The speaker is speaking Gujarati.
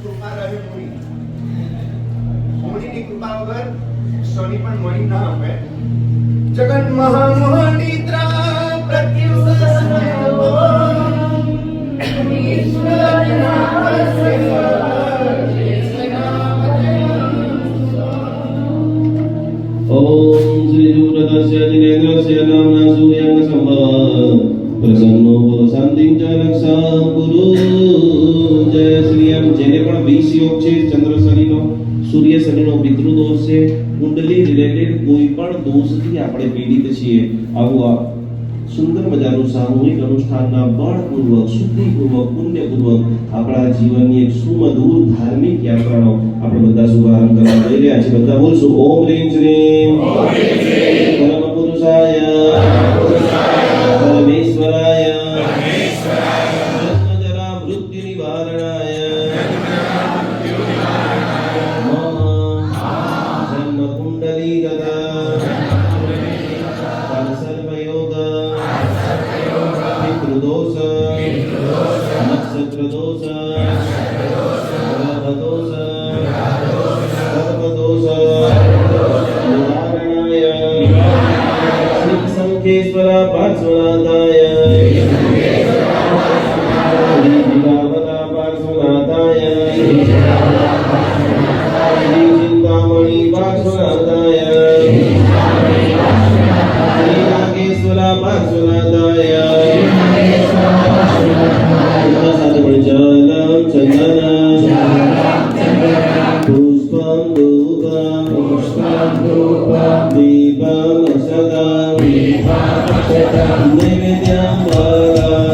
કૃપા રહે મુનિ. મુનિની કૃપા વગર શનિ પણ મણી ના આપે. જગન મહામોહિત્રા પ્રત્યુષ ओम श्री सूर्यस्य जिनेन्द्रस्य नाम्ना सूर्यं संभव प्रसन्नो भव शांतिं च रक्षा गुरु जय श्री राम. જેને પણ 20 યોગ છે ચંદ્ર શનિનો, સૂર્ય શનિનો પિતૃદોષ છે, કુંડલી રિલેટેડ કોઈ પણ દોષથી આપણે પીડિત છીએ, આવું આ સુંદર મજાનું સામૂહિક અનુષ્ઠાનના બળપૂર્વક શુદ્ધિપૂર્વક પુણ્યપૂર્વક આપણા જીવનની એક સુમધુર ધાર્મિક યાત્રાનો આપણે બધા શુભારંભ કરવા જઈ રહ્યા છીએ. બધા બોલશું ઓમ રીમ શ્રીમ પરમ પુરુષાય પરમેશ્વરાય જન્મજરા મૃત્યુ નિવારણાય મમ જન્મ કુંડલી ગદા સર્વયોગ પિતૃદોષ નક્ષત્રદોષ ગ્રહદોષ સર્વદોષ નિવારણાય શ્રી શંખેશ્વર પાર્શ્વનાથાય શ્રી વિલાવતા પાર્શ્વનાથાય શ્રી ચિંતામણી પાર્શ્વનાથાય શ્રી નાગેશ્વર પાર્શ્વનાથાય સાથે પણ જલમ ચંદન પુષ્પમ ધૂપમ દીપમ અક્ષતમ નૈવેદ્યમ વરમ